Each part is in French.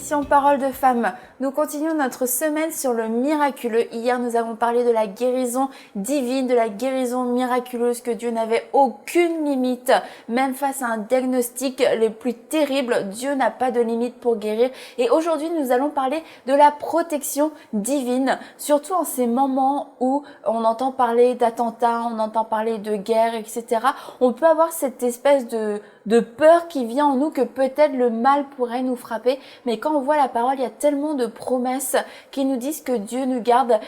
l'émission Parole de Femme. Nous continuons notre semaine sur le miraculeux. Hier, nous avons parlé de la guérison divine, de la guérison miraculeuse, que Dieu n'avait aucune limite. Même face à un diagnostic le plus terrible, Dieu n'a pas de limite pour guérir. Et aujourd'hui, nous allons parler de la protection divine, surtout en ces moments où on entend parler d'attentats, on entend parler de guerre, etc. On peut avoir cette espèce de peur qui vient en nous que peut-être le mal pourrait nous frapper, mais quand on voit la parole, il y a tellement de promesses qui nous disent que Dieu nous garde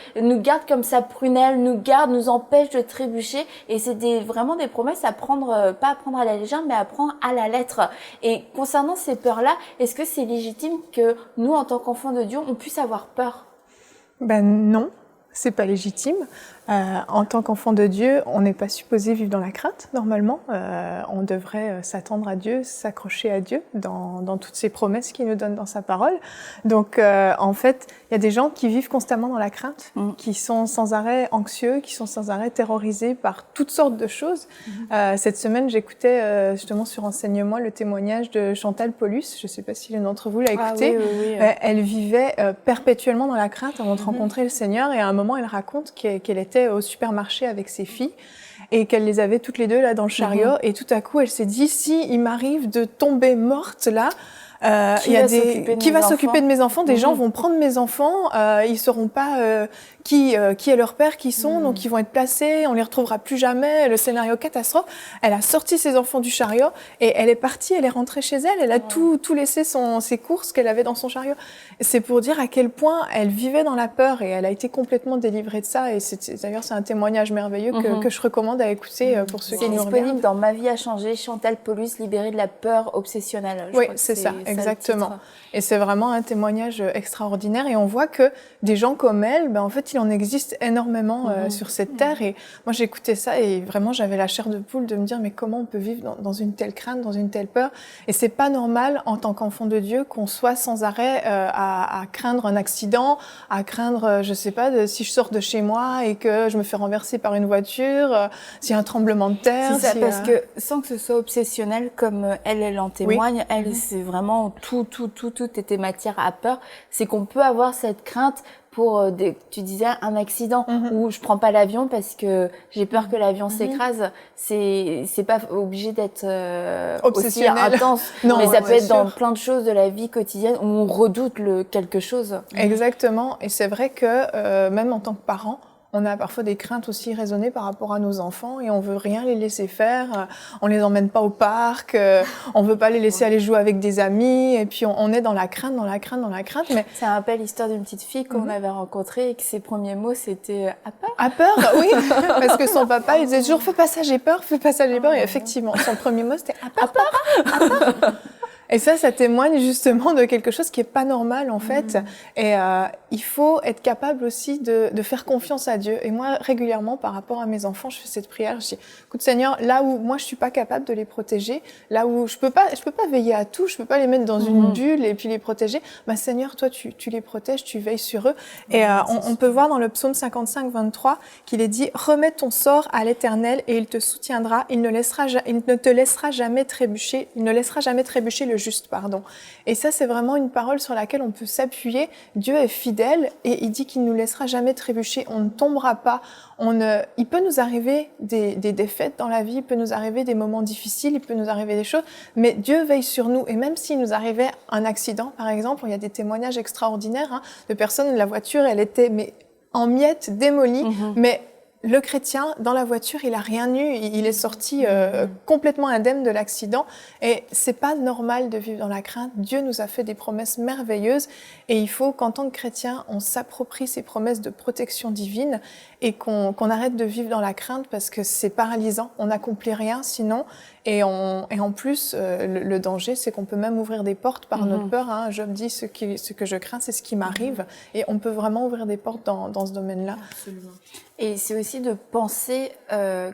comme sa prunelle, nous garde, nous empêche de trébucher, et c'est vraiment des promesses à prendre, pas à prendre à la légère, mais à prendre à la lettre. Et concernant ces peurs-là, est-ce que c'est légitime que nous, en tant qu'enfants de Dieu, on puisse avoir peur? Ben non, c'est pas légitime. En tant qu'enfant de Dieu, on n'est pas supposé vivre dans la crainte, normalement. On devrait s'attendre à Dieu, s'accrocher à Dieu dans toutes ces promesses qu'il nous donne dans sa parole. Donc, en fait, il y a des gens qui vivent constamment dans la crainte, qui sont sans arrêt anxieux, qui sont sans arrêt terrorisés par toutes sortes de choses. Cette semaine, j'écoutais justement sur Enseignement le témoignage de Chantal Paulus. Je ne sais pas si l'un d'entre vous l'a écouté. Oui. Elle vivait perpétuellement dans la crainte avant de rencontrer le Seigneur. Et à un moment, elle raconte qu'elle était au supermarché avec ses filles et qu'elle les avait toutes les deux là dans le chariot, et tout à coup elle s'est dit, si il m'arrive de tomber morte là, qui va s'occuper de mes enfants? Des gens vont prendre mes enfants, ils sauront pas qui est leur père, qui sont, donc ils vont être placés, on les retrouvera plus jamais, le scénario catastrophe. Elle a sorti ses enfants du chariot et elle est partie, elle est rentrée chez elle, elle a tout laissé ses courses qu'elle avait dans son chariot. C'est pour dire à quel point elle vivait dans la peur, et elle a été complètement délivrée de ça, et d'ailleurs c'est un témoignage merveilleux que je recommande à écouter pour ceux qui nous regardent. C'est disponible dans Ma vie a changé, Chantal Paulus, libérée de la peur obsessionnelle. Oui, c'est ça, exactement. Et c'est vraiment un témoignage extraordinaire, et on voit que des gens comme elle, en fait, il en existe énormément sur cette terre. Et moi, j'écoutais ça et vraiment, j'avais la chair de poule de me dire, mais comment on peut vivre dans une telle crainte, dans une telle peur? Et c'est pas normal, en tant qu'enfant de Dieu, qu'on soit sans arrêt à craindre un accident, à craindre, je sais pas, si je sors de chez moi et que je me fais renverser par une voiture, s'il y a un tremblement de terre. C'est ça, parce que sans que ce soit obsessionnel, comme elle en témoigne, elle, c'est vraiment tout était matière à peur. C'est qu'on peut avoir cette crainte pour, tu disais, un accident, où je prends pas l'avion parce que j'ai peur que l'avion s'écrase. C'est pas obligé d'être aussi intense. Non, mais ça peut être dans plein de choses de la vie quotidienne où on redoute quelque chose. Exactement. Et c'est vrai que même en tant que parent, on a parfois des craintes aussi raisonnées par rapport à nos enfants, et on veut rien les laisser faire. On les emmène pas au parc, on veut pas les laisser aller jouer avec des amis, et puis on est dans la crainte. Mais ça me rappelle l'histoire d'une petite fille qu'on avait rencontrée et que ses premiers mots c'était à peur. À peur, oui, parce que son papa il disait toujours fais pas ça, j'ai peur. Et effectivement, son premier mot c'était à peur. Et ça témoigne justement de quelque chose qui est pas normal en fait. Et il faut être capable aussi de faire confiance à Dieu. Et moi, régulièrement, par rapport à mes enfants, je fais cette prière. Je dis, écoute Seigneur, là où moi je suis pas capable de les protéger, là où je peux pas veiller à tout, je peux pas les mettre dans une bulle et puis les protéger. Seigneur, toi tu les protèges, tu veilles sur eux. Et on peut voir dans le psaume 55, 23 qu'il est dit, remets ton sort à l'Éternel et il te soutiendra. Il ne te laissera jamais trébucher. Il ne laissera jamais trébucher le juste, pardon. Et ça, c'est vraiment une parole sur laquelle on peut s'appuyer. Dieu est fidèle et il dit qu'il ne nous laissera jamais trébucher. On ne tombera pas. Il peut nous arriver des défaites dans la vie, il peut nous arriver des moments difficiles, il peut nous arriver des choses, mais Dieu veille sur nous. Et même s'il nous arrivait un accident, par exemple, il y a des témoignages extraordinaires de personnes, la voiture, elle était en miettes, démolie, mais le chrétien, dans la voiture, il a rien eu, il est sorti complètement indemne de l'accident. Et c'est pas normal de vivre dans la crainte. Dieu nous a fait des promesses merveilleuses, et il faut qu'en tant que chrétien, on s'approprie ces promesses de protection divine, et qu'on arrête de vivre dans la crainte, parce que c'est paralysant. On n'accomplit rien sinon. Et en plus, le danger, c'est qu'on peut même ouvrir des portes par notre peur. Job dit, ce que je crains, c'est ce qui m'arrive. Et on peut vraiment ouvrir des portes dans ce domaine-là. Absolument. Et c'est aussi de penser,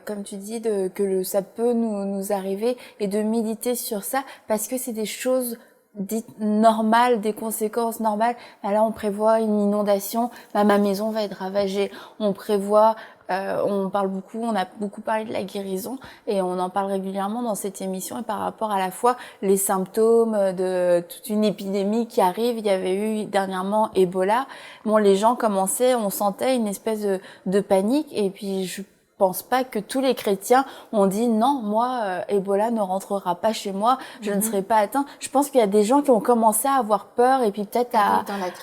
comme tu dis, que ça peut nous arriver, et de méditer sur ça, parce que c'est des choses dites normales, des conséquences normales. Là, on prévoit une inondation, ma maison va être ravagée. On prévoit on a beaucoup parlé de la guérison et on en parle régulièrement dans cette émission et par rapport à la fois les symptômes de toute une épidémie qui arrive. Il y avait eu dernièrement Ebola. Bon, les gens commençaient, on sentait une espèce de panique et puis je pense pas que tous les chrétiens ont dit non, moi Ebola ne rentrera pas chez moi, je ne serai pas atteint. Je pense qu'il y a des gens qui ont commencé à avoir peur et puis peut-être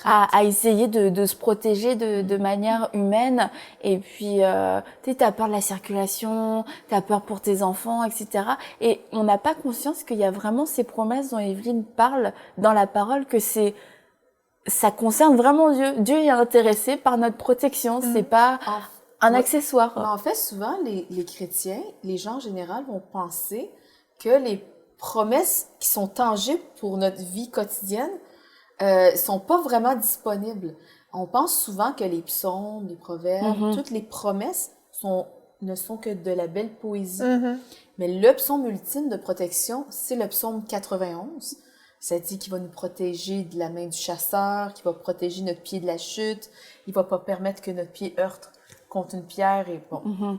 à essayer de se protéger de manière humaine et puis tu sais, t'as peur de la circulation, t'as peur pour tes enfants, etc. Et on n'a pas conscience qu'il y a vraiment ces promesses dont Evelyne parle dans la parole, que ça concerne vraiment Dieu. Dieu est intéressé par notre protection, c'est pas un accessoire. Mais en fait, souvent, les chrétiens, les gens en général vont penser que les promesses qui sont tangibles pour notre vie quotidienne sont pas vraiment disponibles. On pense souvent que les psaumes, les proverbes, toutes les promesses ne sont que de la belle poésie. Mais le psaume ultime de protection, c'est le psaume 91. Ça dit qu'il va nous protéger de la main du chasseur, qu'il va protéger notre pied de la chute, il va pas permettre que notre pied heurte contre une pierre et bon.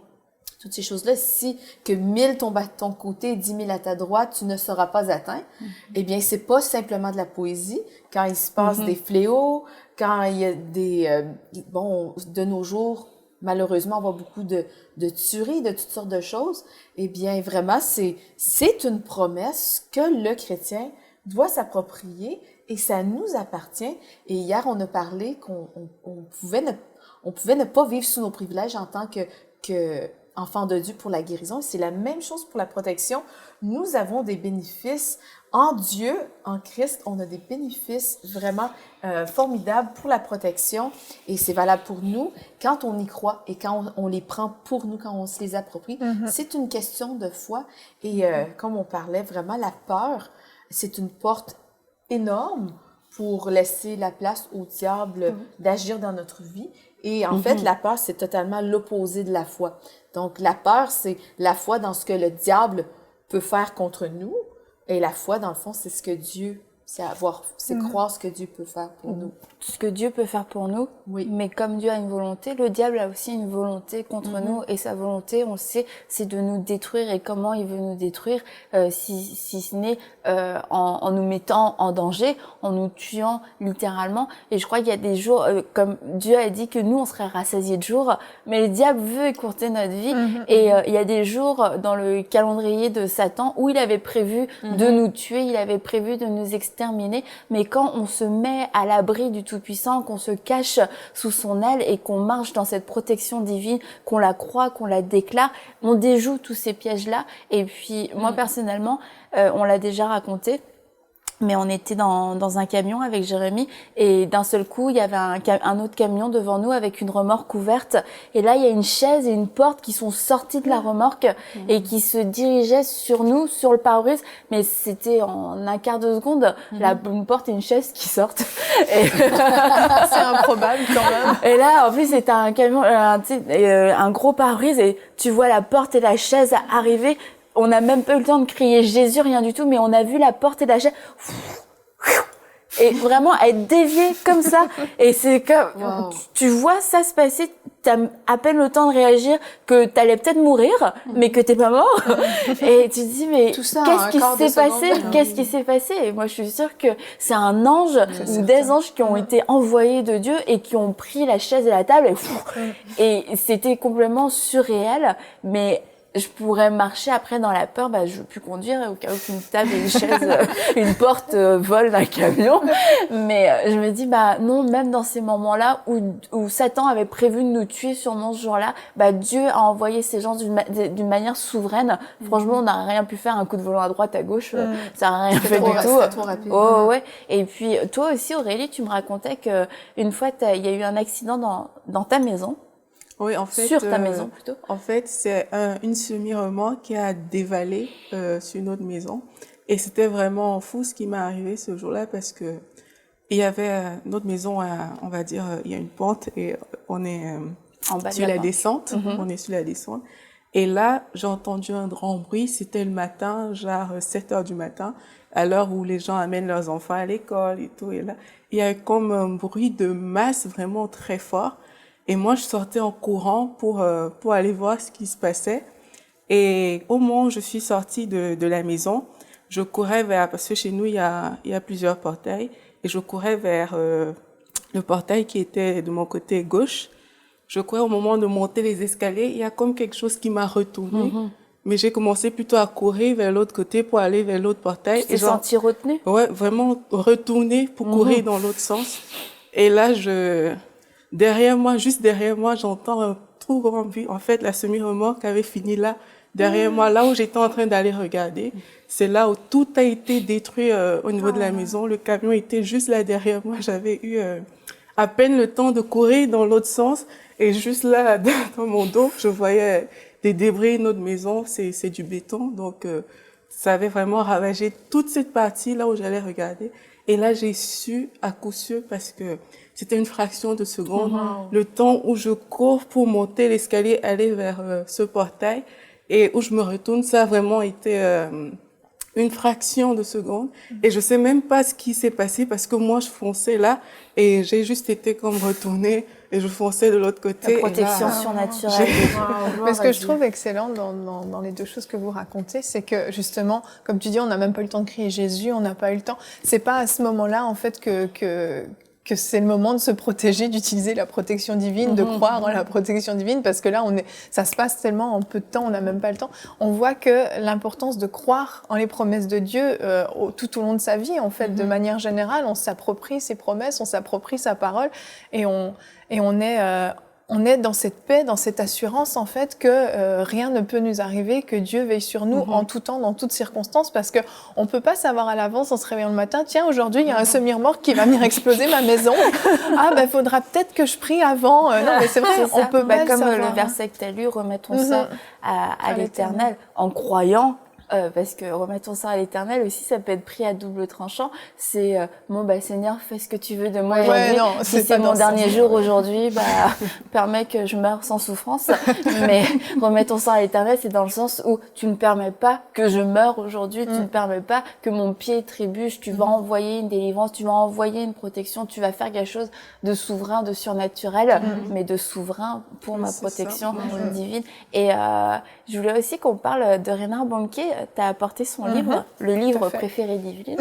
Toutes ces choses-là, si que 1000 tombent à ton côté, 10 000 à ta droite, tu ne seras pas atteint, eh bien, c'est pas simplement de la poésie. Quand il se passe des fléaux, quand il y a des... de nos jours, malheureusement, on voit beaucoup de tueries, de toutes sortes de choses. Eh bien, vraiment, c'est une promesse que le chrétien doit s'approprier et ça nous appartient. Et hier, on a parlé qu'on pouvait ne pas vivre sous nos privilèges en tant que enfants de Dieu pour la guérison. C'est la même chose pour la protection. Nous avons des bénéfices en Dieu, en Christ. On a des bénéfices vraiment formidables pour la protection et c'est valable pour nous quand on y croit et quand on les prend pour nous, quand on se les approprie. C'est une question de foi et comme on parlait, vraiment la peur, c'est une porte énorme pour laisser la place au diable d'agir dans notre vie. Et en fait, la peur, c'est totalement l'opposé de la foi. Donc, la peur, c'est la foi dans ce que le diable peut faire contre nous. Et la foi, dans le fond, c'est ce que Dieu, c'est croire ce que Dieu peut faire pour nous. Ce que Dieu peut faire pour nous, oui. Mais comme Dieu a une volonté, le diable a aussi une volonté contre nous. Et sa volonté, on le sait, c'est de nous détruire. Et comment il veut nous détruire, si ce n'est en nous mettant en danger, en nous tuant littéralement. Et je crois qu'il y a des jours, comme Dieu a dit que nous, on serait rassasiés de jours, mais le diable veut écourter notre vie. Et il y a des jours dans le calendrier de Satan où il avait prévu de nous tuer, il avait prévu de nous exterminer. Mais quand on se met à l'abri du Tout-Puissant, qu'on se cache sous son aile et qu'on marche dans cette protection divine, qu'on la croit, qu'on la déclare, on déjoue tous ces pièges-là. Et puis, moi, personnellement, on l'a déjà raconté, mais on était dans un camion avec Jérémy et d'un seul coup, il y avait un autre camion devant nous avec une remorque ouverte. Et là, il y a une chaise et une porte qui sont sorties de la remorque et qui se dirigeaient sur nous, sur le pare-brise. Mais c'était en un quart de seconde, une porte et une chaise qui sortent. Et c'est improbable quand même. Et là, en plus, c'était un camion, un gros pare-brise et tu vois la porte et la chaise arriver. On n'a même pas eu le temps de crier Jésus, rien du tout, mais on a vu la porte et la chaise et vraiment être déviée comme ça. Et c'est comme, tu vois ça se passer, t'as à peine le temps de réagir que t'allais peut-être mourir, mais que t'es pas mort. Et tu te dis, mais qu'est-ce qui s'est passé? Qu'est-ce qui s'est passé? Et moi, je suis sûre que c'est un ange ou des anges qui ont été envoyés de Dieu et qui ont pris la chaise et la table et c'était complètement surréel, mais je pourrais marcher après dans la peur, je veux plus conduire au cas où une table et une chaise, une porte volent d'un camion. Mais je me dis, non, même dans ces moments-là où Satan avait prévu de nous tuer sûrement ce jour-là, Dieu a envoyé ces gens d'une manière souveraine. Franchement, on n'a rien pu faire, un coup de volant à droite, à gauche, ça n'a rien fait du tout. C'était trop rapide. Oh, ouais. Et puis, toi aussi, Aurélie, tu me racontais qu'une fois, il y a eu un accident dans ta maison. Oui, en fait, sur ta maison plutôt. En fait, c'est une semi-remorque qui a dévalé sur notre maison. Et c'était vraiment fou ce qui m'est arrivé ce jour-là parce que il y avait notre maison, on va dire, il y a une pente et on est en bas sur la descente. On est sur la descente. Et là, j'ai entendu un grand bruit. C'était le matin, genre 7 heures du matin, à l'heure où les gens amènent leurs enfants à l'école et tout. Et là, il y a comme un bruit de masse vraiment très fort. Et moi, je sortais en courant pour aller voir ce qui se passait. Et au moment où je suis sortie de la maison, je courais parce que chez nous, il y a plusieurs portails, et je courais vers le portail qui était de mon côté gauche. Je courais au moment de monter les escaliers, il y a comme quelque chose qui m'a retournée. Mais j'ai commencé plutôt à courir vers l'autre côté pour aller vers l'autre portail. Tu t'es sentie retenue? Ouais, vraiment retourner pour courir dans l'autre sens. Et là, juste derrière moi, j'entends un tout grand bruit. En fait, la semi-remorque avait fini là, derrière moi, là où j'étais en train d'aller regarder. C'est là où tout a été détruit au niveau de la maison. Le camion était juste là derrière moi. J'avais eu à peine le temps de courir dans l'autre sens. Et juste là, dans mon dos, je voyais des débris. Notre maison, c'est du béton. Donc, ça avait vraiment ravagé toute cette partie là où j'allais regarder. Et là, j'ai su à coup sûr parce que c'était une fraction de seconde. Le temps où je cours pour monter l'escalier, aller vers ce portail et où je me retourne, ça a vraiment été une fraction de seconde. Et je sais même pas ce qui s'est passé parce que moi, je fonçais là et j'ai juste été comme retournée et je fonçais de l'autre côté. La protection surnaturelle. Mais ce que je trouve excellent dans les deux choses que vous racontez, c'est que justement, comme tu dis, on n'a même pas eu le temps de crier Jésus, on n'a pas eu le temps. C'est pas à ce moment-là, en fait, que c'est le moment de se protéger, d'utiliser la protection divine, de croire en la protection divine, parce que là, ça se passe tellement en peu de temps, on n'a même pas le temps. On voit que l'importance de croire en les promesses de Dieu tout au long de sa vie, en fait, de manière générale, on s'approprie ses promesses, on s'approprie sa parole, et on est dans cette paix, dans cette assurance, en fait, que rien ne peut nous arriver, que Dieu veille sur nous en tout temps, dans toutes circonstances, parce que on peut pas savoir à l'avance en se réveillant le matin, tiens, aujourd'hui, il y a un semi-remorque qui va venir exploser ma maison. Ah, ben, faudra peut-être que je prie avant. Non, mais c'est vrai, on peut pas comme savoir. le verset que tu as lu, remettons ça à l'Éternel, en croyant. Parce que remettons ça à l'Éternel aussi, ça peut être pris à double tranchant. C'est Seigneur, fais ce que tu veux de moi aujourd'hui. Si c'est mon dernier jour aujourd'hui, permets que je meure sans souffrance. Mais remettons ça à l'Éternel, c'est dans le sens où tu ne permets pas que je meure aujourd'hui, tu ne permets pas que mon pied trébuche. Tu vas envoyer une délivrance, tu vas envoyer une protection, tu vas faire quelque chose de souverain, de surnaturel, mais de souverain pour ma protection divine. Et je voulais aussi qu'on parle de Reinhard Bonnke. Tu as apporté son livre, le livre préféré d'Yveline.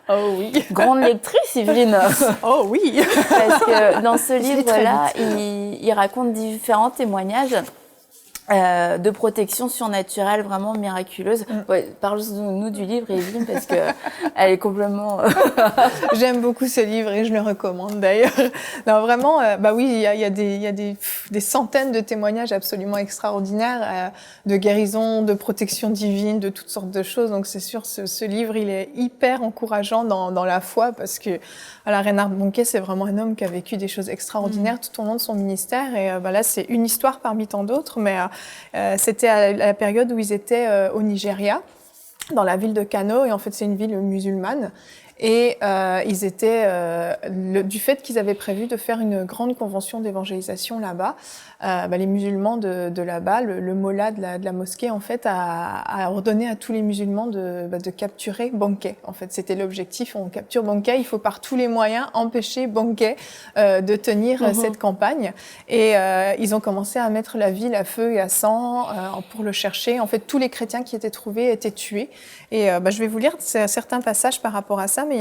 Oh oui. Grande lectrice, Yveline. Oh oui. Parce que dans ce livre-là, il raconte différents témoignages de protection surnaturelle vraiment miraculeuse. Ouais, parle-nous du livre, Yveline, parce que elle est complètement... J'aime beaucoup ce livre et je le recommande d'ailleurs. Non, vraiment, oui, il y a des centaines de témoignages absolument extraordinaires de guérison, de protection divine, de toutes sortes de choses. Donc c'est sûr, ce livre, il est hyper encourageant dans la foi parce que Reinhard Bonnke, c'est vraiment un homme qui a vécu des choses extraordinaires tout au long de son ministère. Et là, c'est une histoire parmi tant d'autres, mais c'était à la période où ils étaient au Nigeria, dans la ville de Kano, et en fait, c'est une ville musulmane. Et ils étaient, du fait qu'ils avaient prévu de faire une grande convention d'évangélisation là-bas, les musulmans de là-bas, le mollah de la mosquée, en fait, a ordonné à tous les musulmans de capturer Bonnke. En fait, c'était l'objectif. On capture Bonnke, il faut par tous les moyens empêcher Bonnke de tenir cette campagne. Et ils ont commencé à mettre la ville à feu et à sang pour le chercher. En fait, tous les chrétiens qui étaient trouvés étaient tués. Et je vais vous lire certains passages par rapport à ça, mais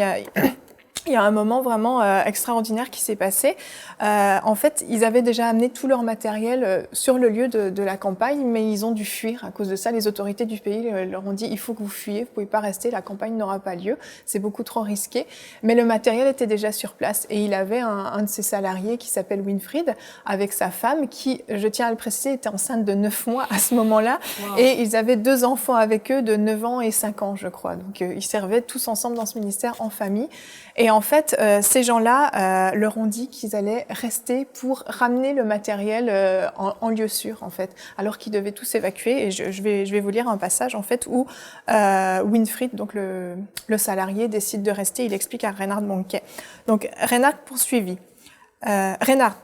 il y a un moment vraiment extraordinaire qui s'est passé. En fait, ils avaient déjà amené tout leur matériel sur le lieu de la campagne, mais ils ont dû fuir. À cause de ça, les autorités du pays leur ont dit « il faut que vous fuyiez, vous pouvez pas rester, la campagne n'aura pas lieu, c'est beaucoup trop risqué ». Mais le matériel était déjà sur place et il avait un de ses salariés qui s'appelle Winfried, avec sa femme qui, je tiens à le préciser, était enceinte de 9 mois à ce moment-là. Wow. Et ils avaient 2 enfants avec eux de 9 ans et 5 ans, je crois. Donc ils servaient tous ensemble dans ce ministère en famille. Et en fait, ces gens-là leur ont dit qu'ils allaient rester pour ramener le matériel en lieu sûr, en fait, alors qu'ils devaient tous évacuer. Et je vais vous lire un passage, en fait, où Winfried, donc le salarié, décide de rester. Il explique à Reinhard Bonnke. Donc, Reinhard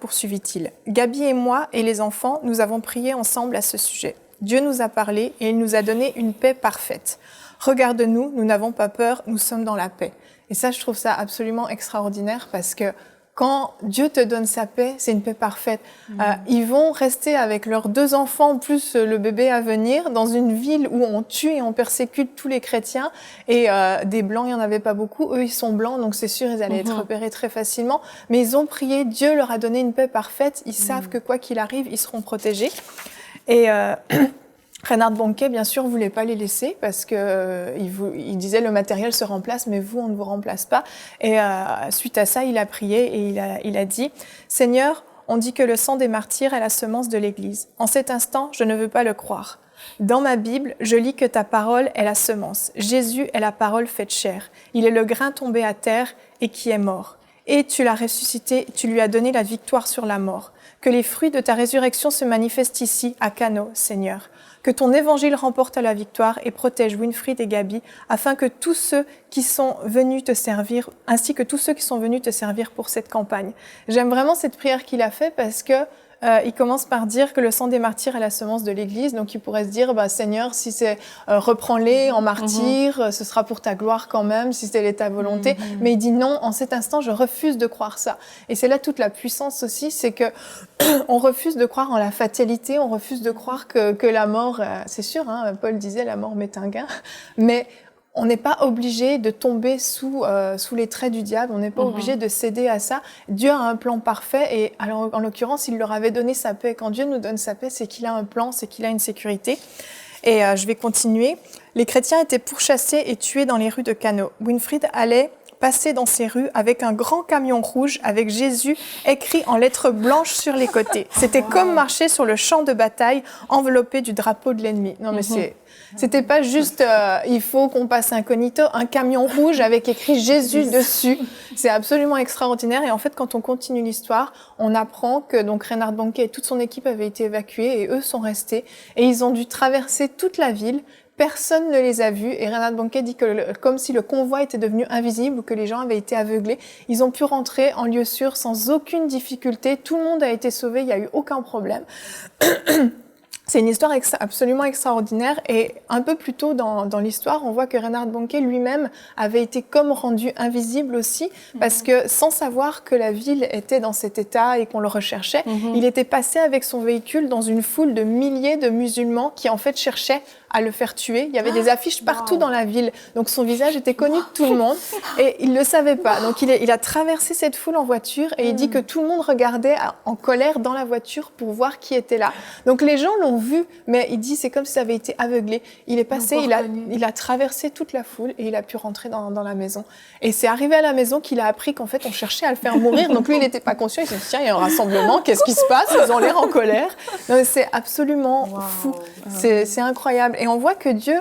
poursuivit-il, Gabi et moi et les enfants, nous avons prié ensemble à ce sujet. Dieu nous a parlé et il nous a donné une paix parfaite. Regarde-nous, nous n'avons pas peur, nous sommes dans la paix. Et ça, je trouve ça absolument extraordinaire parce que quand Dieu te donne sa paix, c'est une paix parfaite. Ils vont rester avec leurs 2 enfants, plus le bébé à venir, dans une ville où on tue et on persécute tous les chrétiens. Et des blancs, il n'y en avait pas beaucoup. Eux, ils sont blancs, donc c'est sûr, ils allaient être repérés très facilement. Mais ils ont prié, Dieu leur a donné une paix parfaite. Ils savent que quoi qu'il arrive, ils seront protégés. Et Reinhard Bonnke, bien sûr, voulait pas les laisser parce que il disait le matériel se remplace, mais vous, on ne vous remplace pas. Et suite à ça, il a prié et il a dit « Seigneur, on dit que le sang des martyrs est la semence de l'Église. En cet instant, je ne veux pas le croire. Dans ma Bible, je lis que ta parole est la semence. Jésus est la parole faite chair. Il est le grain tombé à terre et qui est mort. Et tu l'as ressuscité, tu lui as donné la victoire sur la mort. Que les fruits de ta résurrection se manifestent ici, à Cano, Seigneur. Que ton évangile remporte la victoire et protège Winfried et Gabi, afin que tous ceux qui sont venus te servir, ainsi que tous ceux qui sont venus te servir pour cette campagne. » J'aime vraiment cette prière qu'il a faite parce que il commence par dire que le sang des martyrs est la semence de l'Église. Donc, il pourrait se dire, Seigneur, si c'est reprends-les en martyrs, ce sera pour ta gloire quand même, si c'est ta volonté. Mais il dit non, en cet instant, je refuse de croire ça. Et c'est là toute la puissance aussi, c'est que on refuse de croire en la fatalité, on refuse de croire que la mort, c'est sûr, hein, Paul disait, la mort m'est un gain, mais on n'est pas obligé de tomber sous les traits du diable, on n'est pas obligé de céder à ça. Dieu a un plan parfait et alors, en l'occurrence, il leur avait donné sa paix. Quand Dieu nous donne sa paix, c'est qu'il a un plan, c'est qu'il a une sécurité. Et je vais continuer. Les chrétiens étaient pourchassés et tués dans les rues de Cano. Winfried allait passer dans ces rues avec un grand camion rouge avec Jésus écrit en lettres blanches sur les côtés. C'était comme marcher sur le champ de bataille enveloppé du drapeau de l'ennemi. Non mais c'était pas juste il faut qu'on passe incognito, un camion rouge avec écrit Jésus dessus. C'est absolument extraordinaire et en fait quand on continue l'histoire, on apprend que donc Reinhard Bonnke et toute son équipe avaient été évacués et eux sont restés et ils ont dû traverser toute la ville. Personne ne les a vus et Reinhard Bonnke dit que comme si le convoi était devenu invisible ou que les gens avaient été aveuglés, ils ont pu rentrer en lieu sûr sans aucune difficulté. Tout le monde a été sauvé, il n'y a eu aucun problème. C'est une histoire absolument extraordinaire et un peu plus tôt dans l'histoire, on voit que Reinhard Bonnke lui-même avait été comme rendu invisible aussi parce que sans savoir que la ville était dans cet état et qu'on le recherchait, il était passé avec son véhicule dans une foule de milliers de musulmans qui en fait cherchaient à le faire tuer. Il y avait des affiches partout dans la ville. Donc son visage était connu de tout le monde et il ne le savait pas. Donc il a traversé cette foule en voiture et il dit que tout le monde regardait en colère dans la voiture pour voir qui était là. Donc les gens l'ont vu, mais il dit c'est comme si ça avait été aveuglé. Il est passé, il a traversé toute la foule et il a pu rentrer dans la maison. Et c'est arrivé à la maison qu'il a appris qu'en fait on cherchait à le faire mourir. Donc lui il n'était pas conscient. Il s'est dit tiens il y a un rassemblement, qu'est-ce qui se passe? Ils ont l'air en colère. Non, c'est absolument fou. C'est incroyable. Et on voit que Dieu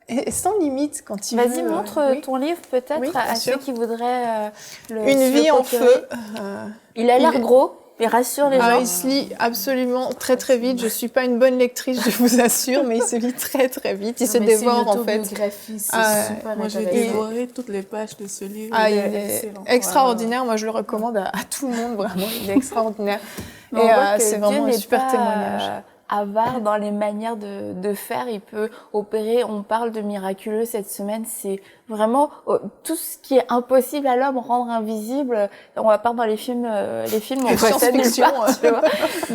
est sans limite quand il veut. Vas-y, montre ton livre peut-être à ceux qui voudraient Une vie en feu. Il a l'air gros, il rassure les gens. Il se lit absolument très très vite. Je suis pas une bonne lectrice, je vous assure, mais il se lit très très vite. Il se dévore en fait. C'est super moi, j'ai dévoré toutes les pages de ce livre. Il est extraordinaire. Moi, je le recommande à tout le monde, vraiment. Il est extraordinaire. Et c'est vraiment un super témoignage. Avare dans les manières de faire, il peut opérer. On parle de miraculeux cette semaine, c'est vraiment tout ce qui est impossible à l'homme, rendre invisible. On va pas dans les films on voit ça nulle part, tu vois.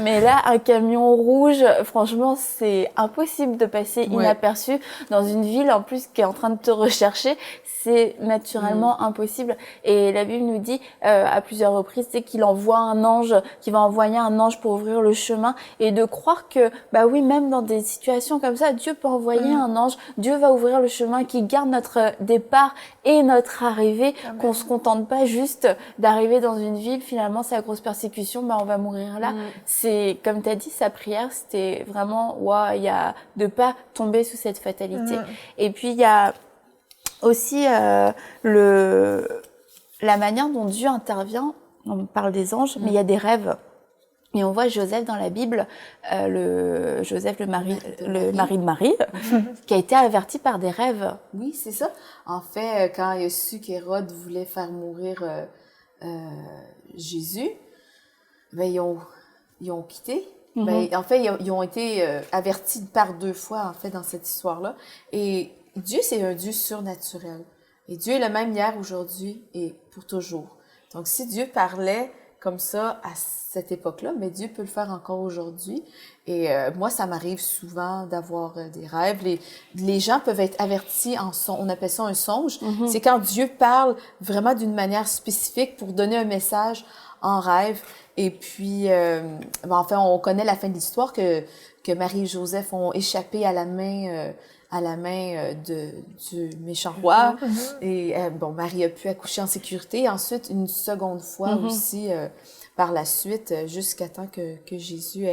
Mais là, un camion rouge, franchement, c'est impossible de passer inaperçu dans une ville en plus qui est en train de te rechercher. C'est naturellement impossible. Et la Bible nous dit à plusieurs reprises, c'est qu'il envoie un ange, qu'il va envoyer un ange pour ouvrir le chemin et de croire que, oui, même dans des situations comme ça, Dieu peut envoyer un ange, Dieu va ouvrir le chemin qui garde notre départ et notre arrivée, qu'on se contente pas juste d'arriver dans une ville, finalement, c'est la grosse persécution, on va mourir là. C'est, comme tu as dit, sa prière, c'était vraiment, il y a de pas tomber sous cette fatalité. Et puis, il y a aussi la manière dont Dieu intervient. On parle des anges, mais il y a des rêves. Et on voit Joseph dans la Bible, Joseph, le mari de Marie, qui a été averti par des rêves. Oui, c'est ça. En fait, quand il a su qu'Hérode voulait faire mourir Jésus, ils ont quitté. En fait, ils ont été avertis par 2 fois, en fait, dans cette histoire-là. Et Dieu, c'est un Dieu surnaturel. Et Dieu est le même hier, aujourd'hui et pour toujours. Donc, si Dieu parlait comme ça à cette époque-là, mais Dieu peut le faire encore aujourd'hui. Et moi, ça m'arrive souvent d'avoir des rêves. Les gens peuvent être avertis en son, on appelle ça un songe. C'est quand Dieu parle vraiment d'une manière spécifique pour donner un message en rêve. Et puis, enfin, on connaît la fin de l'histoire que Marie et Joseph ont échappé à la main du méchant roi. Et bon, Marie a pu accoucher en sécurité. Ensuite, une seconde fois aussi, par la suite, jusqu'à temps que Jésus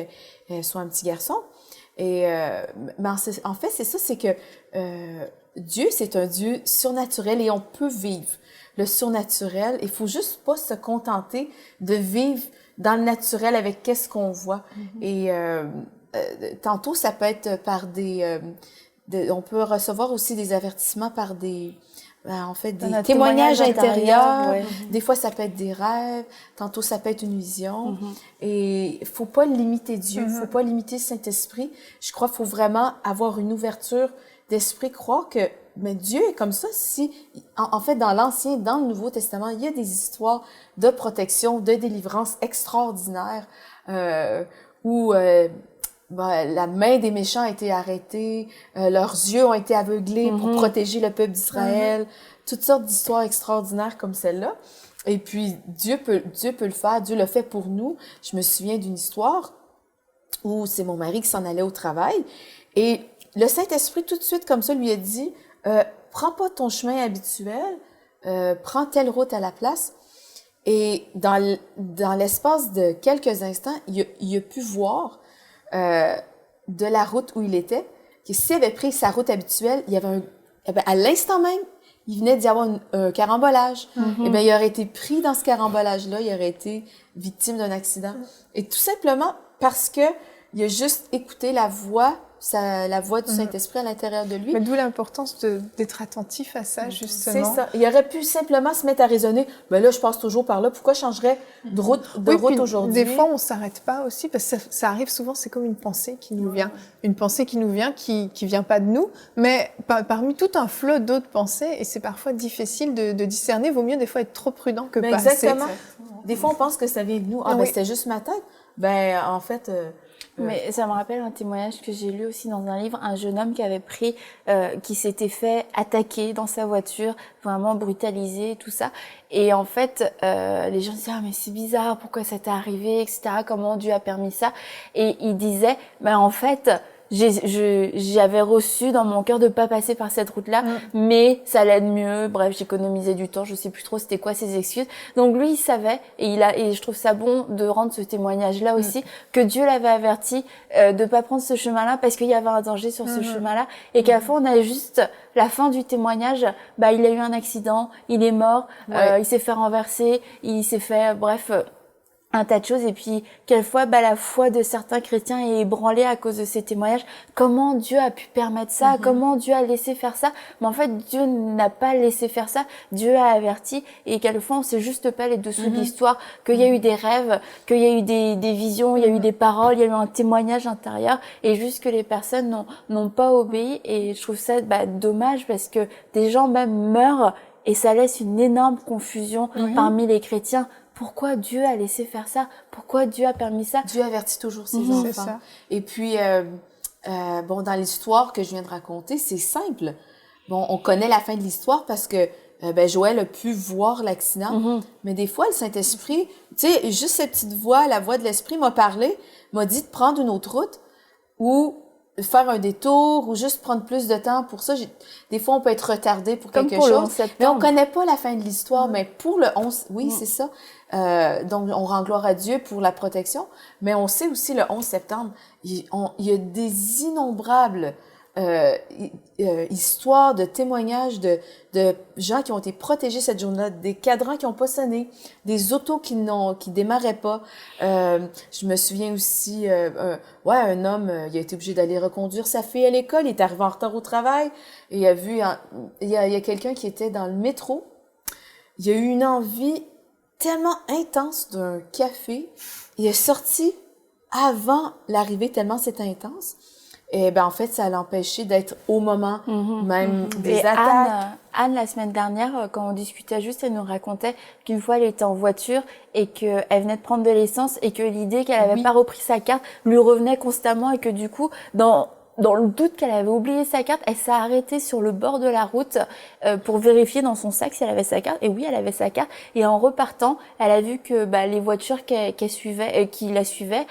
soit un petit garçon. Et mais en fait, c'est ça, c'est que Dieu, c'est un Dieu surnaturel et on peut vivre le surnaturel. Il faut juste pas se contenter de vivre dans le naturel avec qu'est-ce qu'on voit. Et tantôt, ça peut être par on peut recevoir aussi des avertissements par des témoignages intérieurs. Des fois, ça peut être des rêves. Tantôt, ça peut être une vision. Et faut pas limiter Dieu. Faut pas limiter le Saint-Esprit. Je crois qu'il faut vraiment avoir une ouverture d'esprit, croire que mais Dieu est comme ça. Si, en fait, dans l'Ancien, dans le Nouveau Testament, il y a des histoires de protection, de délivrance extraordinaires où la main des méchants a été arrêtée, leurs yeux ont été aveuglés pour protéger le peuple d'Israël, toutes sortes d'histoires extraordinaires comme celle-là. Et puis, Dieu peut le faire, Dieu le fait pour nous. Je me souviens d'une histoire où c'est mon mari qui s'en allait au travail et le Saint-Esprit, tout de suite, comme ça, lui a dit, prends pas ton chemin habituel, prends telle route à la place. Et dans l'espace de quelques instants, il a pu voir de la route où il était, que s'il avait pris sa route habituelle, il y avait à l'instant même, il venait d'y avoir un carambolage. Et bien, il aurait été pris dans ce carambolage-là, il aurait été victime d'un accident. Et tout simplement parce que il a juste écouté la voix du Saint-Esprit à l'intérieur de lui. Mais d'où l'importance d'être attentif à ça, justement. C'est ça. Il aurait pu simplement se mettre à raisonner. Ben là, je passe toujours par là. Pourquoi je changerais de route aujourd'hui? Des fois, on s'arrête pas aussi parce que ça arrive souvent. C'est comme une pensée qui nous vient, une pensée qui nous vient, qui vient pas de nous, mais parmi tout un flot d'autres pensées. Et c'est parfois difficile de discerner. Vaut mieux des fois être trop prudent que pas assez. Exactement. Des fois, on pense que ça vient de nous. Ben c'était juste ma tête. Ben en fait. Mais ça me rappelle un témoignage que j'ai lu aussi dans un livre, un jeune homme qui s'était fait attaquer dans sa voiture, vraiment brutalisé, tout ça. Et en fait, les gens disaient, ah, mais c'est bizarre, pourquoi ça t'est arrivé, etc., comment Dieu a permis ça? Et il disait, ben, en fait, j'avais reçu dans mon cœur de pas passer par cette route-là, mais ça allait mieux. Bref, j'économisais du temps, je sais plus trop c'était quoi ses excuses. Donc lui, il savait, et je trouve ça bon de rendre ce témoignage-là aussi, que Dieu l'avait averti de pas prendre ce chemin-là parce qu'il y avait un danger sur ce chemin-là, et qu'à la fois on a juste la fin du témoignage, bah il a eu un accident, il est mort, il s'est fait renverser, il s'est fait, bref. Un tas de choses, et puis quelquefois la foi de certains chrétiens est ébranlée à cause de ces témoignages. Comment Dieu a pu permettre ça? Comment Dieu a laissé faire ça? Mais en fait, Dieu n'a pas laissé faire ça. Dieu a averti, et quelquefois on sait juste pas les dessous de l'histoire, qu'il y a eu des rêves, qu'il y a eu des visions, il y a eu des paroles, il y a eu un témoignage intérieur, et juste que les personnes n'ont pas obéi. Et je trouve ça dommage parce que des gens même meurent et ça laisse une énorme confusion parmi les chrétiens. Pourquoi Dieu a laissé faire ça? Pourquoi Dieu a permis ça? Dieu avertit toujours ses enfants. Ça. Et puis, dans l'histoire que je viens de raconter, c'est simple. Bon, on connaît la fin de l'histoire parce que Joël a pu voir l'accident. Mais des fois, le Saint-Esprit, tu sais, juste cette petite voix, la voix de l'Esprit m'a parlé, m'a dit de prendre une autre route ou faire un détour ou juste prendre plus de temps pour ça. Des fois, on peut être retardé pour quelque chose. Mais on connaît pas la fin de l'histoire. Mais pour le 11, c'est ça. Donc, on rend gloire à Dieu pour la protection. Mais on sait aussi le 11 septembre, il y a des innombrables histoires de témoignages de gens qui ont été protégés cette journée-là, des cadrans qui ont pas sonné, des autos qui démarraient pas. Je me souviens aussi, un homme, il a été obligé d'aller reconduire sa fille à l'école, il est arrivé en retard au travail, et il a vu, il y a quelqu'un qui était dans le métro, il a eu une envie tellement intense d'un café, il est sorti avant l'arrivée tellement c'était intense. Et ben en fait, ça l'empêchait d'être au moment même des Et attaques. Anne, la semaine dernière, quand on discutait juste, elle nous racontait qu'une fois elle était en voiture et qu'elle venait de prendre de l'essence et que l'idée qu'elle avait pas repris sa carte lui revenait constamment et que du coup, dans le doute qu'elle avait oublié sa carte, elle s'est arrêtée sur le bord de la route pour vérifier dans son sac si elle avait sa carte. Et oui, elle avait sa carte. Et en repartant, elle a vu que les voitures qui la suivaient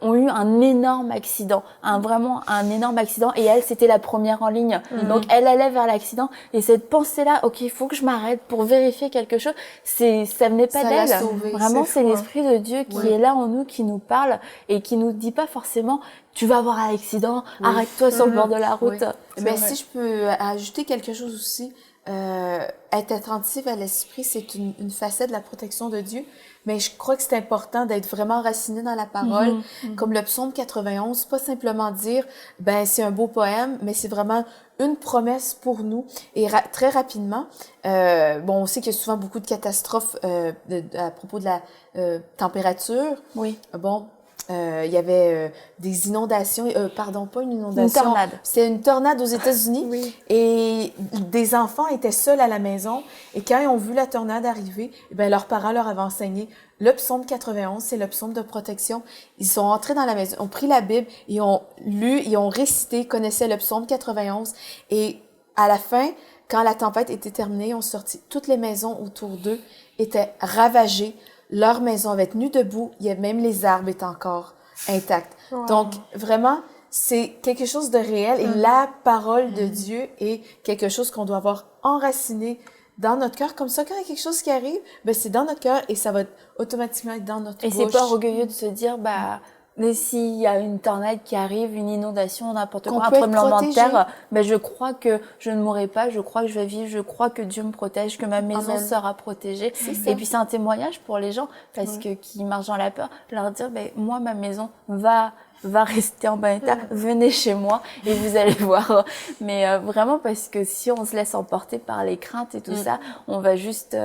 ont eu un énorme accident, vraiment un énorme accident. Et elle, c'était la première en ligne. Donc, elle allait vers l'accident. Et cette pensée-là, ok, il faut que je m'arrête pour vérifier quelque chose, ça venait pas Ça l'a d'elle. sauvée. Vraiment, C'est c'est fou, hein. l'Esprit de Dieu qui est là en nous, qui nous parle et qui nous dit pas forcément, tu vas avoir un accident, arrête-toi sur le bord de la route. Oui. Mais si je peux ajouter quelque chose aussi, être attentive à l'esprit, c'est une facette de la protection de Dieu. Mais je crois que c'est important d'être vraiment enraciné dans la parole. Comme le psaume 91, pas simplement dire, c'est un beau poème, mais c'est vraiment une promesse pour nous. Et très rapidement, on sait qu'il y a souvent beaucoup de catastrophes à propos de la température. Oui. Il y avait des inondations, pas une inondation. Une tornade. C'était une tornade aux États-Unis. Oui. Et des enfants étaient seuls à la maison. Et quand ils ont vu la tornade arriver, leurs parents leur avaient enseigné le psaume 91, c'est le psaume de protection. Ils sont entrés dans la maison, ont pris la Bible, ils ont lu, ils ont récité, connaissaient le psaume 91. Et à la fin, quand la tempête était terminée, ils ont sorti. Toutes les maisons autour d'eux étaient ravagées. Leur maison avait tenu debout, même les arbres étaient encore intacts. Wow. Donc, vraiment, c'est quelque chose de réel et la parole de Dieu est quelque chose qu'on doit avoir enraciné dans notre cœur. Comme ça, quand il y a quelque chose qui arrive, c'est dans notre cœur et ça va automatiquement être dans notre Et bouche. c'est pas orgueilleux de se dire, mais s'il y a une tornade qui arrive, une inondation, n'importe quoi, un tremblement de terre, je crois que je ne mourrai pas, je crois que je vais vivre, je crois que Dieu me protège, que ma maison sera protégée. Et puis c'est un témoignage pour les gens, parce que qui marchent dans la peur, leur dire, moi, ma maison va rester en bon état, venez chez moi et vous allez voir. Mais vraiment, parce que si on se laisse emporter par les craintes et tout ça, on va juste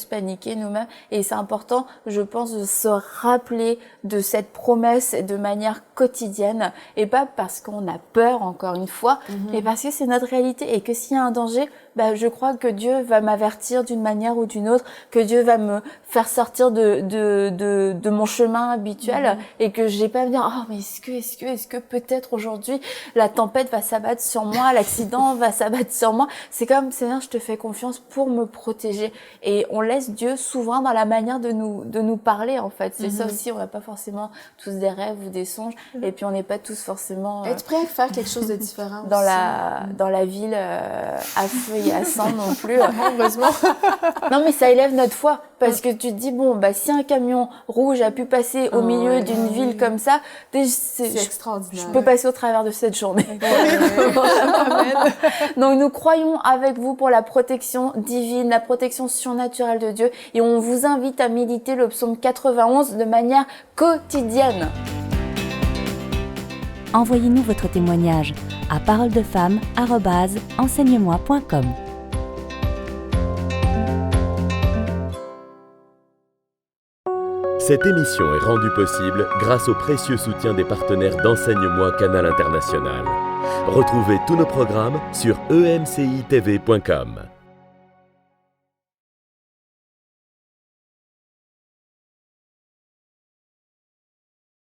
paniquer nous-mêmes. Et c'est important, je pense, de se rappeler de cette promesse de manière quotidienne et pas parce qu'on a peur, encore une fois, mais parce que c'est notre réalité et que s'il y a un danger, je crois que Dieu va m'avertir d'une manière ou d'une autre, que Dieu va me faire sortir de mon chemin habituel et que j'ai pas à me dire, mais est-ce que peut-être aujourd'hui la tempête va s'abattre sur moi, l'accident va s'abattre sur moi. C'est comme, Seigneur, je te fais confiance pour me protéger. Et on laisse Dieu souverain dans la manière de nous parler, en fait. C'est ça aussi, on n'a pas forcément tous des rêves ou des songes et puis on n'est pas tous forcément être prêt à faire quelque chose de différent dans aussi. dans la ville à feu et à sang non plus. Heureusement. Non, mais ça élève notre foi parce que tu te dis, si un camion rouge a pu passer au milieu d'une ville comme ça, c'est extraordinaire. Je peux passer au travers de cette journée. Donc nous croyons avec vous pour la protection divine, la protection surnaturelle de Dieu et on vous invite à méditer le psaume 91 de manière quotidienne. Envoyez-nous votre témoignage à paroledefemme@enseigne-moi.com. Cette émission est rendue possible grâce au précieux soutien des partenaires d'Enseigne-moi Canal International. Retrouvez tous nos programmes sur emcitv.com.